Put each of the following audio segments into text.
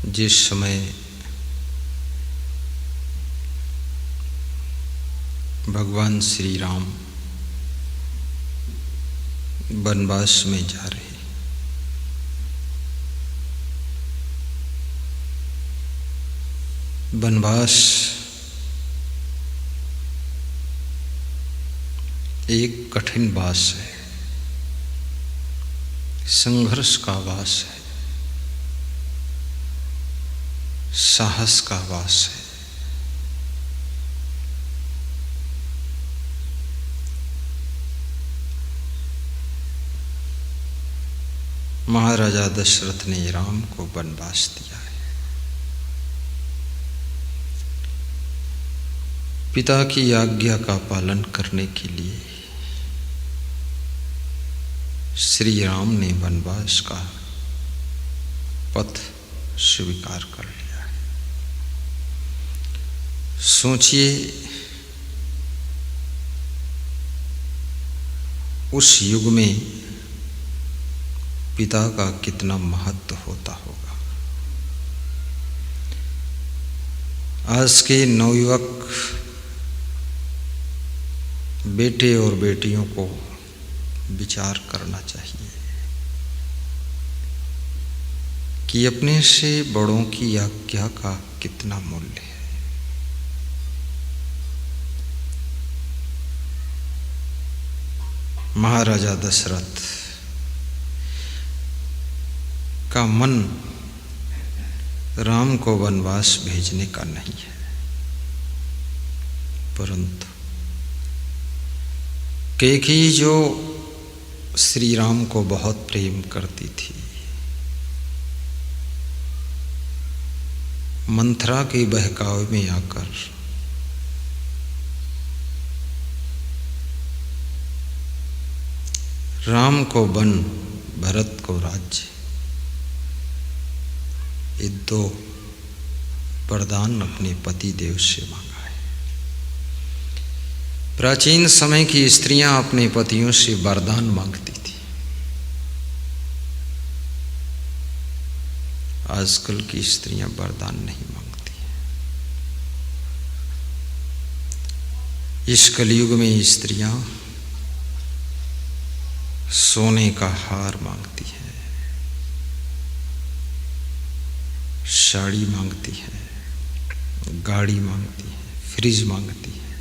जिस समय भगवान श्री राम वनवास में जा रहे, वनवास एक कठिन वास है, संघर्ष का वास है, साहस का वास है। महाराजा दशरथ ने राम को वनवास दिया है। पिता की आज्ञा का पालन करने के लिए श्री राम ने वनवास का पथ स्वीकार कर लिया है। सोचिए, उस युग में पिता का कितना महत्व होता होगा। आज के नवयुवक बेटे और बेटियों को विचार करना चाहिए कि अपने से बड़ों की आज्ञा का कितना मूल्य है। महाराजा दशरथ का मन राम को वनवास भेजने का नहीं है, परंतु कैकेयी जो श्री राम को बहुत प्रेम करती थी, मंथरा के बहकावे में आकर राम को वन, भरत को राज्य, ये दो वरदान अपने पति देव से मांगा है। प्राचीन समय की स्त्रियां अपने पतियों से वरदान मांगती थी। आजकल की स्त्रियां वरदान नहीं मांगती हैं। इस कलयुग में स्त्रियां सोने का हार मांगती हैं, साड़ी मांगती है, गाड़ी मांगती है, फ्रिज मांगती है,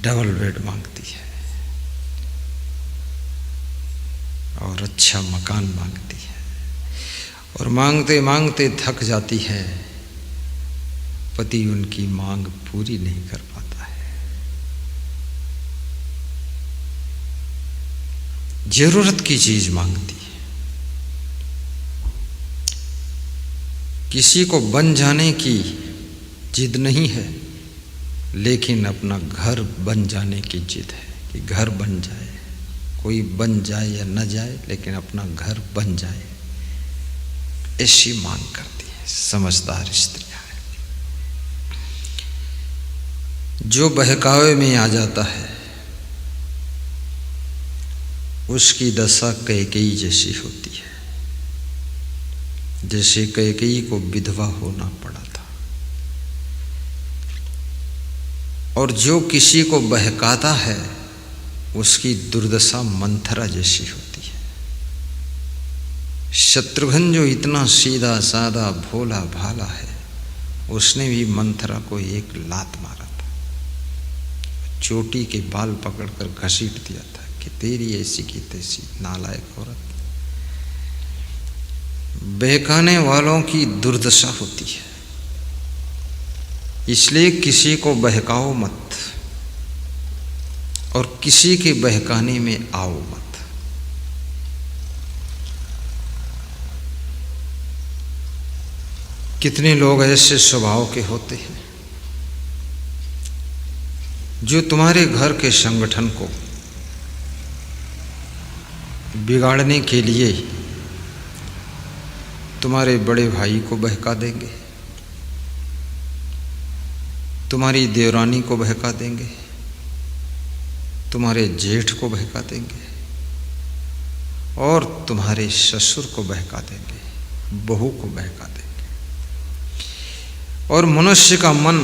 डबल बेड मांगती है और अच्छा मकान मांगती है, और मांगते मांगते थक जाती है। पति उनकी मांग पूरी नहीं कर पाता है। जरूरत की चीज मांगती है। किसी को बन जाने की जिद नहीं है, लेकिन अपना घर बन जाने की जिद है कि घर बन जाए। कोई बन जाए या न जाए, लेकिन अपना घर बन जाए, ऐसी मांग करती है। समझदार स्त्रियां हैं। जो बहकावे में आ जाता है उसकी दशा कैकेयी जैसी होती है, जैसे कैकेयी को विधवा होना पड़ा था। और जो किसी को बहकाता है उसकी दुर्दशा मंथरा जैसी होती है। शत्रुघ्न जो इतना सीधा साधा भोला भाला है, उसने भी मंथरा को एक लात मारा था, चोटी के बाल पकड़कर घसीट दिया था कि तेरी ऐसी की तैसी नालायक औरत। बहकाने वालों की दुर्दशा होती है, इसलिए किसी को बहकाओ मत और किसी के बहकाने में आओ मत। कितने लोग ऐसे स्वभाव के होते हैं जो तुम्हारे घर के संगठन को बिगाड़ने के लिए तुम्हारे बड़े भाई को बहका देंगे, तुम्हारी देवरानी को बहका देंगे, तुम्हारे जेठ को बहका देंगे और तुम्हारे ससुर को बहका देंगे। बहू को बहका देंगे। और मनुष्य का मन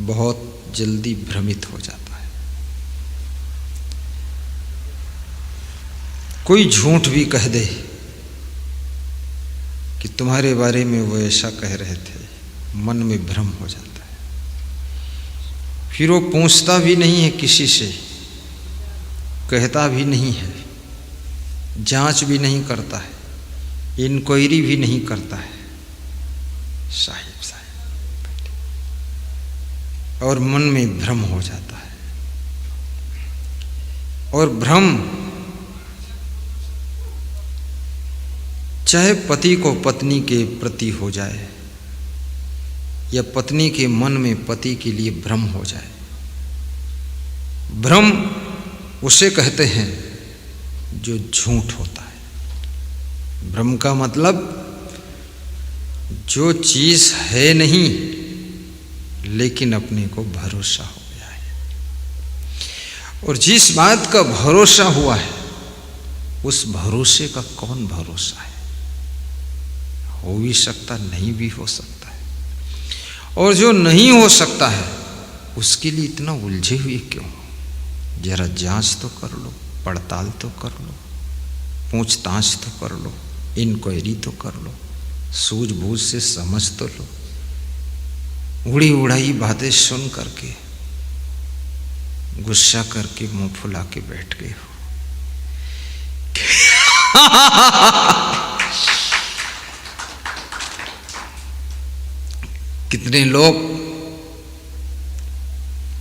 बहुत जल्दी भ्रमित हो जाता है। कोई झूठ भी कह दे कि तुम्हारे बारे में वो ऐसा कह रहे थे, मन में भ्रम हो जाता है। फिर वो पूछता भी नहीं है किसी से, कहता भी नहीं है, जांच भी नहीं करता है, इंक्वायरी भी नहीं करता है। साहिब और मन में भ्रम हो जाता है। और भ्रम चाहे पति को पत्नी के प्रति हो जाए या पत्नी के मन में पति के लिए भ्रम हो जाए, भ्रम उसे कहते हैं जो झूठ होता है। भ्रम का मतलब जो चीज है नहीं लेकिन अपने को भरोसा हो गया है। और जिस बात का भरोसा हुआ है उस भरोसे का कौन भरोसा है? हो भी सकता, नहीं भी हो सकता है। और जो नहीं हो सकता है उसके लिए इतना उलझे हुए क्यों? जरा जांच तो कर लो, पड़ताल तो कर लो, पूछताछ तो कर लो, इंक्वायरी तो कर लो, सूझबूझ से समझ तो लो। उड़ी उड़ाई बातें सुन करके गुस्सा करके मुंह फुला के बैठ गए हो। कितने लोग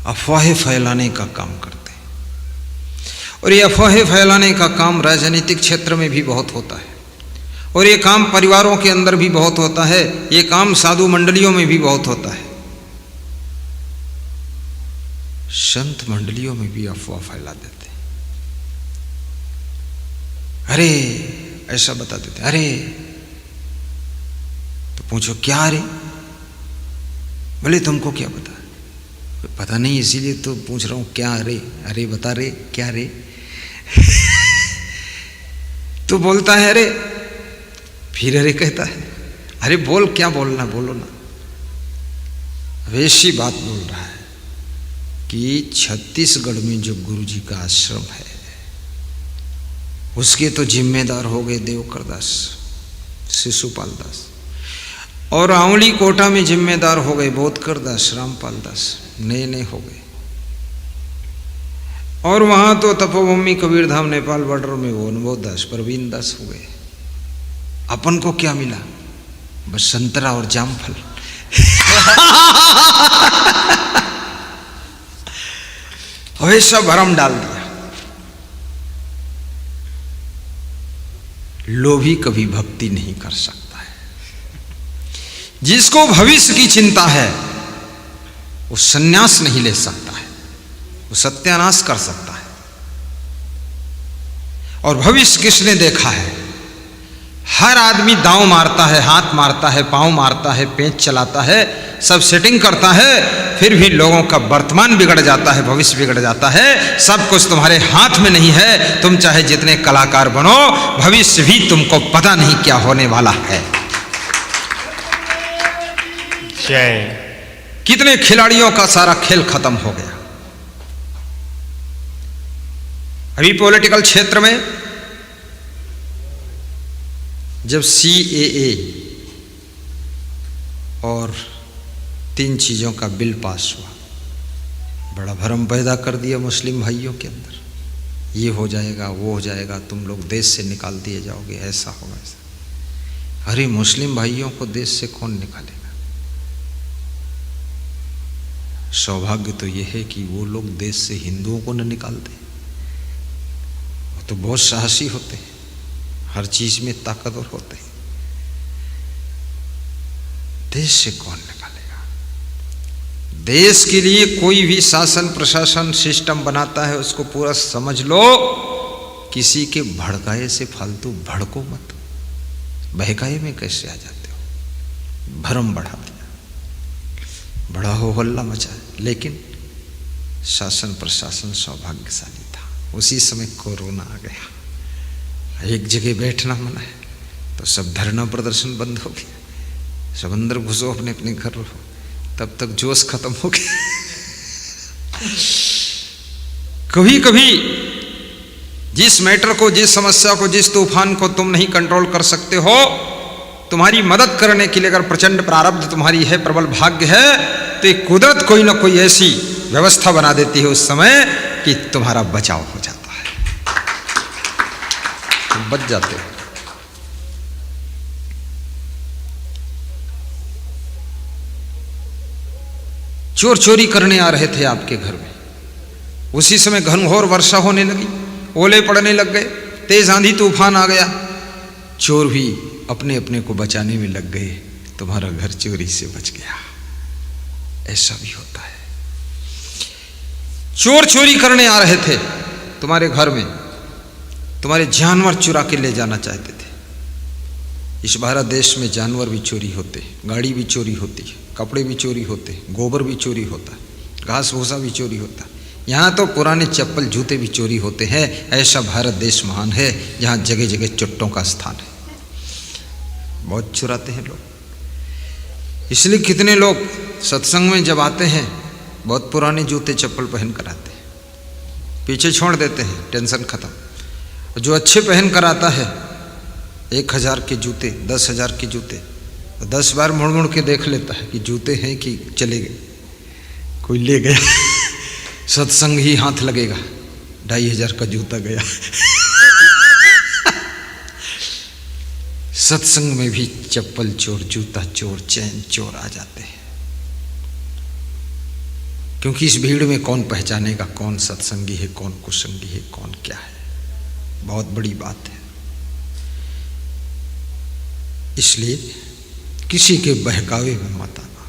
अफवाहें फैलाने का काम करते हैं। और ये अफवाहें फैलाने का काम राजनीतिक क्षेत्र में भी बहुत होता है, और ये काम परिवारों के अंदर भी बहुत होता है, ये काम साधु मंडलियों में भी बहुत होता है। संत मंडलियों में भी अफवाह फैला देते हैं। अरे ऐसा बता देते, अरे तो पूछो क्या? अरे बोले तुमको क्या पता? पता नहीं इसीलिए तो पूछ रहा हूं क्या? अरे अरे बता रे, क्या रे? तो बोलता है अरे, फिर अरे कहता है, अरे बोल, क्या बोलना बोलो ना। वैसी बात बोल रहा है कि छत्तीसगढ़ में जो गुरु जी का आश्रम है उसके तो जिम्मेदार हो गए देवकर दास, शिशुपाल दास, और आंवली कोटा में जिम्मेदार हो गए बोधकर दास, रामपाल दास, नए नए हो गए। और वहां तो तपोभूमि कबीरधाम नेपाल बॉर्डर में वो अनुभव दास, प्रवीण दास हो गए। अपन को क्या मिला? बस संतरा और जामफल। वैसा भरम डाल दिया। लोभी कभी भक्ति नहीं कर सकता है। जिसको भविष्य की चिंता है वो संन्यास नहीं ले सकता है, वो सत्यानाश कर सकता है। और भविष्य किसने देखा है? हर आदमी दांव मारता है, हाथ मारता है, पांव मारता है, पेंच चलाता है, सब सेटिंग करता है, फिर भी लोगों का वर्तमान बिगड़ जाता है, भविष्य बिगड़ जाता है। सब कुछ तुम्हारे हाथ में नहीं है। तुम चाहे जितने कलाकार बनो, भविष्य भी तुमको पता नहीं क्या होने वाला है। जय। कितने खिलाड़ियों का सारा खेल खत्म हो गया। अभी पॉलिटिकल क्षेत्र में जब CAA और 3 चीज़ों का बिल पास हुआ, बड़ा भ्रम पैदा कर दिया मुस्लिम भाइयों के अंदर। ये हो जाएगा, वो हो जाएगा, तुम लोग देश से निकाल दिए जाओगे, ऐसा होगा ऐसा। अरे मुस्लिम भाइयों को देश से कौन निकालेगा? सौभाग्य तो यह है कि वो लोग देश से हिंदुओं को न निकाल दें। वो तो बहुत साहसी होते हैं, हर चीज में ताकतवर होते हैं। देश से कौन निकालेगा? देश के लिए कोई भी शासन प्रशासन सिस्टम बनाता है, उसको पूरा समझ लो। किसी के भड़काए से फालतू भड़को मत। बहकाए में कैसे आ जाते हो? भ्रम बढ़ा दिया, बड़ा हो हल्ला मचा। लेकिन शासन प्रशासन सौभाग्यशाली था। उसी समय कोरोना आ गया। एक जगह बैठना मना है तो सब धरना प्रदर्शन बंद हो गया, सब अंदर घुसो, अपने अपने घर रहो। तब तक जोश खत्म हो गया। कभी कभी जिस मैटर को, जिस समस्या को, जिस तूफान को तुम नहीं कंट्रोल कर सकते हो, तुम्हारी मदद करने के लिए अगर प्रचंड प्रारब्ध तुम्हारी है, प्रबल भाग्य है, तो एक कुदरत कोई ना कोई ऐसी व्यवस्था बना देती है उस समय कि तुम्हारा बचाव हो जाता है, तुम बच जाते हो। चोर चोरी करने आ रहे थे आपके घर में, उसी समय घनघोर वर्षा होने लगी, ओले पड़ने लग गए, तेज आंधी तूफान आ गया, चोर भी अपने अपने को बचाने में लग गए, तुम्हारा घर चोरी से बच गया। ऐसा भी होता है। चोर चोरी करने आ रहे थे तुम्हारे घर में, तुम्हारे जानवर चुरा के ले जाना चाहते थे। इस भारत देश में जानवर भी चोरी होते, गाड़ी भी चोरी होती है, कपड़े भी चोरी होते, गोबर भी चोरी होता, घास भूसा भी चोरी होता, यहाँ तो पुराने चप्पल जूते भी चोरी होते हैं। ऐसा भारत देश महान है जहाँ जगह जगह चुट्टों का स्थान है। बहुत चुराते हैं लोग, इसलिए कितने लोग सत्संग में जब आते हैं बहुत पुराने जूते चप्पल पहन कर आते हैं, पीछे छोड़ देते हैं, टेंशन खत्म। जो अच्छे पहन कर आता है 1000 के जूते, 10,000 के जूते, 10 बार मुड़ मुड़ के देख लेता है कि जूते हैं कि चले गए, कोई ले गया। सत्संग ही हाथ लगेगा, 2,500 का जूता गया। सत्संग में भी चप्पल चोर, जूता चोर, चैन चोर आ जाते हैं, क्योंकि इस भीड़ में कौन पहचानेगा कौन सत्संगी है, कौन कुसंगी है, कौन क्या है। बहुत बड़ी बात है। इसलिए किसी के बहकावे में मत आना,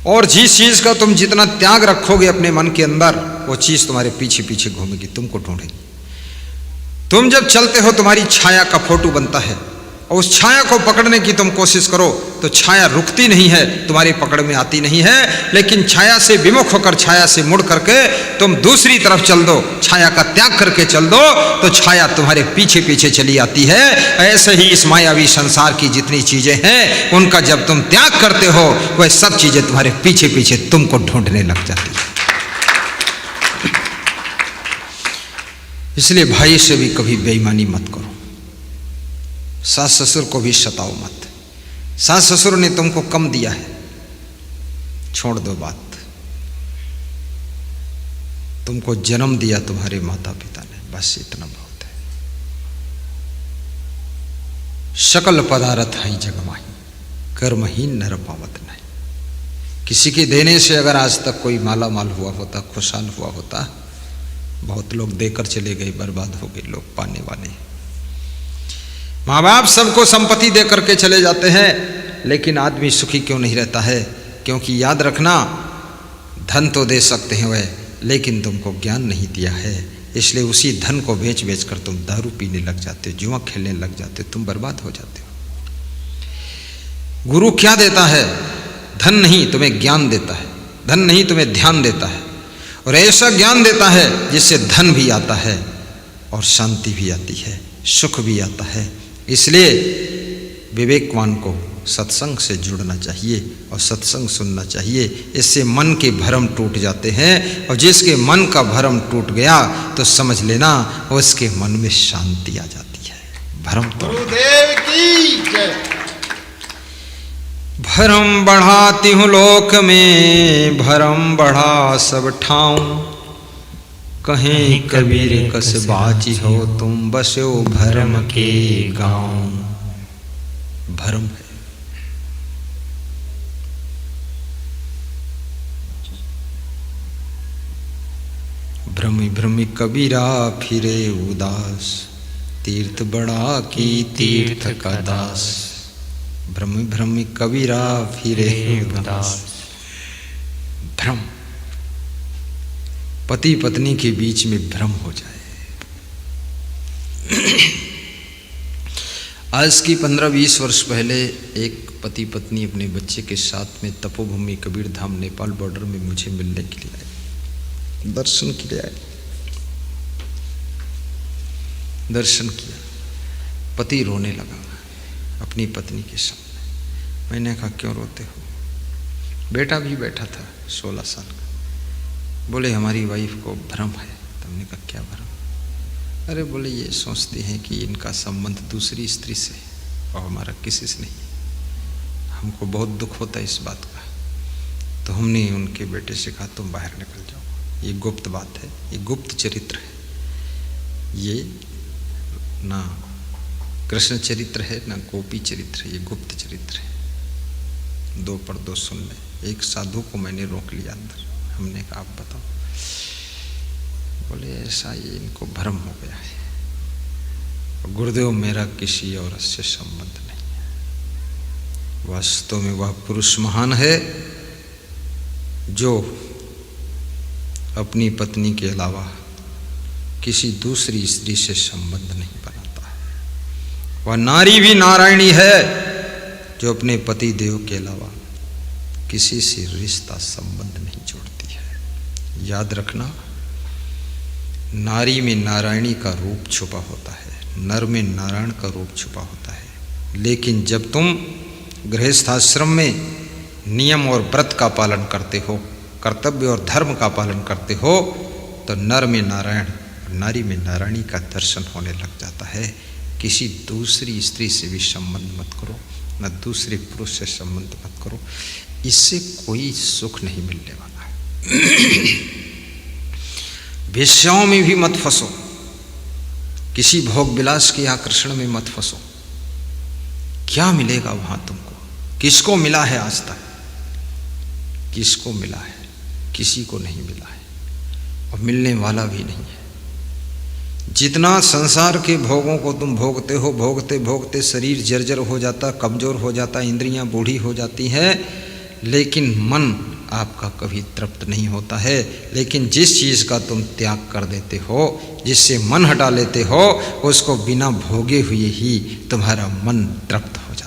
और जिस चीज का तुम जितना त्याग रखोगे अपने मन के अंदर, वो चीज तुम्हारे पीछे पीछे घूमेगी, तुमको ढूंढेगी। तुम जब चलते हो तुम्हारी छाया का फोटो बनता है, और उस छाया को पकड़ने की तुम कोशिश करो तो छाया रुकती नहीं है, तुम्हारी पकड़ में आती नहीं है। लेकिन छाया से विमुख होकर, छाया से मुड़ करके तुम दूसरी तरफ चल दो, छाया का त्याग करके चल दो, तो छाया तुम्हारे पीछे पीछे चली आती है। ऐसे ही इस मायावी संसार की जितनी चीजें हैं, उनका जब तुम त्याग करते हो, वह सब चीजें तुम्हारे पीछे पीछे तुमको ढूंढने लग जाती है। इसलिए भाई से भी कभी बेईमानी मत करो, सास ससुर को भी सताओ मत। सास ससुर ने तुमको कम दिया है, छोड़ दो बात। तुमको जन्म दिया तुम्हारे माता पिता ने, बस इतना बहुत है। सकल पदार्थ है जगमाही, कर्महीन नर पावत नहीं। किसी के देने से अगर आज तक कोई माला माल हुआ होता, खुशहाल हुआ होता, बहुत लोग देकर चले गए, बर्बाद हो गए लोग पाने वाले। माँ बाप सबको संपत्ति दे करके चले जाते हैं, लेकिन आदमी सुखी क्यों नहीं रहता है? क्योंकि याद रखना, धन तो दे सकते हैं वह, लेकिन तुमको ज्ञान नहीं दिया है। इसलिए उसी धन को बेच बेच कर तुम दारू पीने लग जाते हो, जुआ खेलने लग जाते हो, तुम बर्बाद हो जाते हो। गुरु क्या देता है? धन नहीं, तुम्हें ज्ञान देता है। धन नहीं, तुम्हें ध्यान देता है, और ऐसा ज्ञान देता है जिससे धन भी आता है और शांति भी आती है, सुख भी आता है। इसलिए विवेकवान को सत्संग से जुड़ना चाहिए और सत्संग सुनना चाहिए। इससे मन के भरम टूट जाते हैं, और जिसके मन का भरम टूट गया तो समझ लेना उसके मन में शांति आ जाती है। भरम तो गुरुदेव की जय। भरम बढ़ाती हूँ लोक में, भरम बढ़ा सब ठाऊं। कहीं कबीर कस बाची हो, तुम बसो भरम के गांव। भरम है। भ्रमी भ्रमी कबीरा फिरे उदास, तीर्थ बड़ा की तीर्थ का दास। भ्रमी भ्रमी कबीरा फिरे उदास। भ्रम, पति पत्नी के बीच में भ्रम हो जाए। आज की 15-20 वर्ष पहले एक पति पत्नी अपने बच्चे के साथ में तपोभूमि कबीर धाम नेपाल बॉर्डर में मुझे मिलने के लिए आए, दर्शन के लिए आए। दर्शन किया, पति रोने लगा अपनी पत्नी के सामने। मैंने कहा क्यों रोते हो? बेटा भी बैठा था 16 साल का। बोले हमारी वाइफ को भ्रम है। तो हमने कहा क्या भ्रम? अरे बोले ये सोचते हैं कि इनका संबंध दूसरी स्त्री से और हमारा किसी से नहीं। हमको बहुत दुख होता है इस बात का। तो हमने उनके बेटे से कहा तुम बाहर निकल जाओ, ये गुप्त बात है, ये गुप्त चरित्र है, ये ना कृष्ण चरित्र है ना गोपी चरित्र है, ये गुप्त चरित्र है। दो पर दो सुन ले। एक साधु को मैंने रोक लिया अंदर। हमने कहा आप बताओ। बोले ऐसा ये इनको भ्रम हो गया है। गुरुदेव मेरा किसी औरत से संबंध नहीं है। वास्तव में वह पुरुष महान है जो अपनी पत्नी के अलावा किसी दूसरी स्त्री से संबंध नहीं बनाता है। वह नारी भी नारायणी है जो अपने पति देव के अलावा किसी से रिश्ता संबंध नहीं जोड़ती है। याद रखना, नारी में नारायणी का रूप छुपा होता है, नर में नारायण का रूप छुपा होता है। लेकिन जब तुम गृहस्थाश्रम में नियम और व्रत का पालन करते हो, कर्तव्य और धर्म का पालन करते हो, तो नर में नारायण, नारी में नारायणी का दर्शन होने लग जाता है। किसी दूसरी स्त्री से भी संबंध मत करो, न दूसरे पुरुष से संबंध मत करो, इससे कोई सुख नहीं मिलने वाला है। वेश्याओं में भी मत फंसो, किसी भोग विलास के आकर्षण में मत फंसो। क्या मिलेगा वहां तुमको? किसको मिला है आज तक? किसको मिला है? किसी को नहीं मिला है और मिलने वाला भी नहीं है। जितना संसार के भोगों को तुम भोगते हो, भोगते भोगते शरीर जर्जर हो जाता, कमजोर हो जाता, इंद्रियां बूढ़ी हो जाती हैं, लेकिन मन आपका कभी तृप्त नहीं होता है। लेकिन जिस चीज़ का तुम त्याग कर देते हो, जिससे मन हटा लेते हो, उसको बिना भोगे हुए ही तुम्हारा मन तृप्त हो जाता है।